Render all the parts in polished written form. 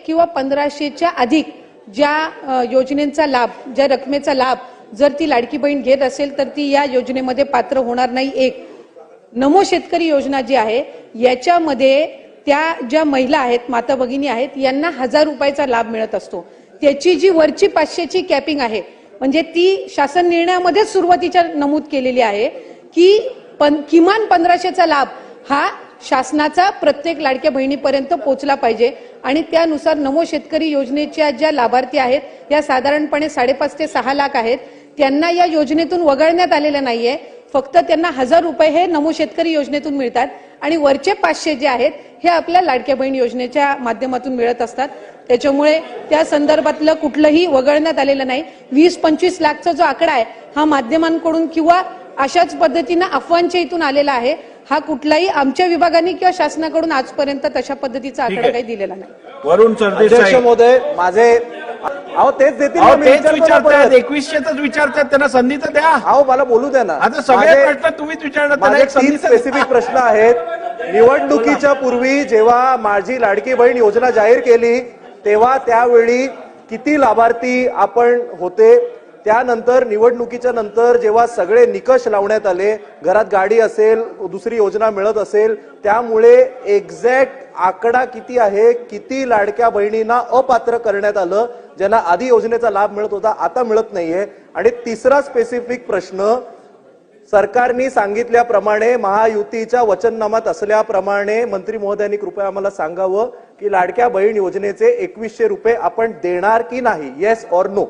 किंवा 1500च्या अधिक ज्या योजनेचा लाभ, ज्या रकमेचा लाभ जर ती लाडकी बहीण घेत असेल तर ती या योजनेमध्ये पात्र होणार नाही। एक नमो शेतकरी योजना जी आहे याच्यामध्ये त्या ज्या महिला आहेत, माता भगिनी आहेत, यांना 1000 रुपयाचा लाभ मिळत असतो। त्याची जी वरची 500ची कॅपिंग आहे म्हणजे ती शासन निर्णयामध्ये सुरुवातीच्या नमूद केलेली आहे की किमान 1500चा लाभ हा शासनाचा प्रत्येक लाडक्या बहिणीपर्यंत पोहोचला पाहिजे आणि त्यानुसार नमो शेतकरी योजनेच्या ज्या लाभार्थी आहेत या साधारणपणे 5.5 ते 6 लाख आहेत। त्यांना या योजनेतून वगळण्यात आलेलं नाहीये, फक्त त्यांना 1000 रुपये हे नमो शेतकरी योजनेतून मिळतात आणि वरचे 500 जे आहेत हे आपल्या लाडक्या बहीण योजनेच्या माध्यमातून मिळत असतात। त्याच्यामुळे त्या संदर्भातलं कुठलंही वगळण्यात आलेलं नाही। 20-25 लाखचा जो आकडा आहे हा माध्यमांकडून किंवा अशाच पद्धतीने अफवांच्या इथून आलेला आहे। हा कुठलाही आमच्या विभागाने किंवा शासनाकडून आजपर्यंत तशा पद्धतीचा आकडा काही दिलेला नाही। वरुण सरदेसाई महोदय माझे तेच देतील, 2100च विचारतात, त्यांना संधी तर द्या। मला बोलू द्या ना। आता सगळे प्रश्न तुम्हीच विचारणार, त्यांना एक संधी स्पेसिफिक प्रश्न आहेत। निवडणुकीच्या पूर्वी जेव्हा माझी लाडकी बहीण योजना जाहीर केली तेव्हा त्यावेळी किती लाभार्थी आपण होते? त्यानंतर निवडणुकीच्या नंतर जेव्हा सगळे निकष लावण्यात आले, घरात गाडी असेल, दुसरी योजना मिळत असेल, त्यामुळे एक्झॅक्ट आकडा किती आहे, किती लाडक्या बहिणींना अपात्र करण्यात आलं ज्यांना आधी योजनेचा लाभ मिळत होता आता मिळत नाहीये? आणि तिसरा स्पेसिफिक प्रश्न, सरकारने सांगितल्याप्रमाणे महायुतीच्या वचननामात असल्याप्रमाणे मंत्री महोदयांनी कृपया आम्हाला सांगावं की लाडक्या बहीण योजनेचे 2100 रुपये आपण देणार की नाही? Yes or no?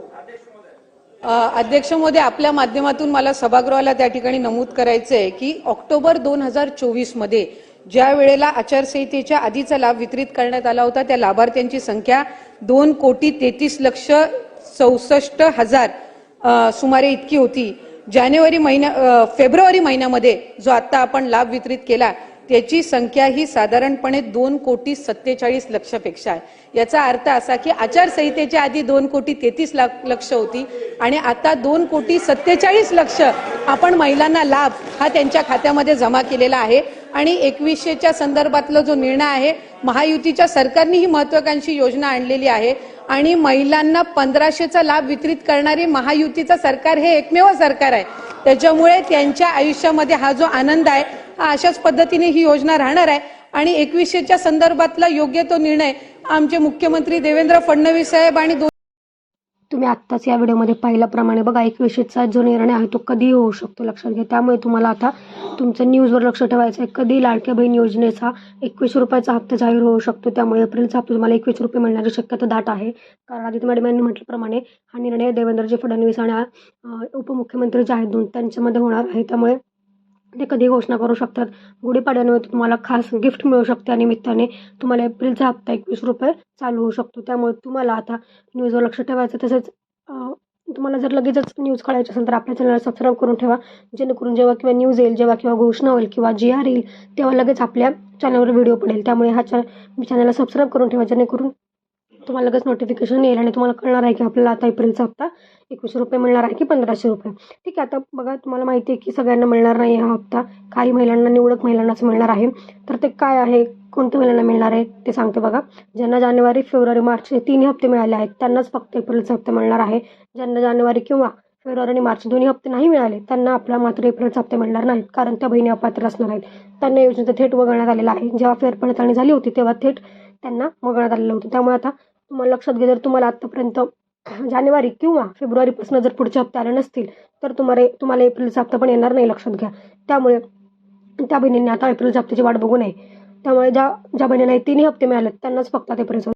अध्यक्ष महोदय, आपल्या माध्यमातून मला सभागृहाला त्या ठिकाणी नमूद करायचंय की ऑक्टोबर 2024 मध्ये ज्या वेळेला आचारसंहितेच्या आधीचा लाभ वितरित करण्यात आला होता त्या लाभार्थ्यांची संख्या 2,33,64,000 सुमारे इतकी होती। फेब्रुवारी महिन्यामध्ये जो आता आपण लाभ वितरित केला त्याची संख्या ही साधारणपणे 2,47,00,000 पेक्षा आहे। याचा अर्थ असा की आचारसंहितेच्या आधी 2,33,00,000 होती आणि आता 2,47,00,000 आपण महिलांना लाभ हा त्यांच्या खात्यामध्ये जमा केलेला आहे। आणि 2100च्या संदर्भातला जो निर्णय आहे, महायुतीच्या सरकारने ही महत्त्वाकांक्षी योजना आणलेली आहे आणि महिलांना 1500चा लाभ वितरित करणारे महायुतीचं सरकार हे एकमेव सरकार आहे। त्याच्यामुळे त्यांच्या आयुष्यामध्ये हा जो आनंद आहे हा अशाच पद्धतीने ही योजना राहणार आहे आणि 2100च्या संदर्भातला योग्य तो निर्णय आमचे मुख्यमंत्री देवेंद्र फडणवीस साहेब आणि तुम्ही आत्ताच या व्हिडिओमध्ये पाहिल्याप्रमाणे बघा 2100चा जो निर्णय आहे तो कधी होऊ शकतो लक्षात घ्या। त्यामुळे तुम्हाला आता तुमचं न्यूजवर लक्ष ठेवायचं आहे, कधी लाडक्या बहीण योजनेचा 2100 रुपयाचा हप्ता जाहीर होऊ शकतो। त्यामुळे एप्रिलचा हप्ता तुम्हाला 2100 रुपये मिळण्याची शक्यता दाट आहे, कारण आदित्य मॅडम यांनी म्हटल्याप्रमाणे हा निर्णय देवेंद्रजी फडणवीस आणि उपमुख्यमंत्री जे आहेत त्यांच्यामध्ये होणार आहे। त्यामुळे ते कधी घोषणा करू शकतात। गुढीपाडव्यानिमित्त तुम्हाला खास गिफ्ट मिळू शकते आणि निमित्ताने तुम्हाला एप्रिलचा हप्ता 21 रुपये चालू होऊ शकतो। त्यामुळे तुम्हाला आता न्यूजवर लक्ष ठेवायचं। तसेच तुम्हाला जर लगेचच न्यूज कळायची असेल तर आपल्या चॅनलला सबस्क्राईब करून ठेवा, जेणेकरून जेव्हा किंवा न्यूज येईल, जेव्हा किंवा घोषणा होईल किंवा GR येईल तेव्हा लगेच आपल्या चॅनलवर व्हिडिओ पडेल। त्यामुळे हा चॅनलला सबस्क्राईब करून ठेवा, जेणेकरून तुम्हाला लगेच नोटिफिकेशन येईल आणि तुम्हाला कळणार आहे की आपल्याला आता एप्रिलचा हप्ता 2100 रुपये मिळणार आहे की 1500 रुपये। ठीक आहे, आता बघा तुम्हाला माहिती आहे की सगळ्यांना मिळणार नाही हा हप्ता, काही महिलांना, निवडक महिलांनाच मिळणार आहे। तर ते काय आहे, कोणत्या महिलांना मिळणार आहे ते सांगते बघा। ज्यांना जानेवारी, फेब्रुवारी, मार्च हे 3 हप्ते मिळाले आहेत त्यांनाच फक्त एप्रिलचा हप्ता मिळणार आहे। ज्यांना जानेवारी किंवा फेब्रुवारी आणि मार्च दोन्ही हप्ते नाही मिळाले त्यांना आपला मात्र एप्रिलचा हप्ते मिळणार नाहीत, कारण त्या बहिणी अपात्र असणार आहेत। त्यांना योजनेचा थेट वगळण्यात आलेला आहे। जेव्हा फेरपडताळणी झाली होती तेव्हा थेट त्यांना वगळण्यात आलेलं होतं। त्यामुळे आता तुम्हाला लक्षात घ्या, जर तुम्हाला आतापर्यंत जानेवारी किंवा फेब्रुवारीपासून जर पुढचे हप्ते आले नसतील तर तुम्हाला एप्रिलचा हप्ता पण येणार नाही, लक्षात घ्या। त्यामुळे त्या बहिणींनी आता एप्रिलच्या हप्त्याची वाट बघू नये। त्यामुळे ज्या बहिणींना 3 हप्ते मिळाले त्यांनाच फक्त एप्रिलचा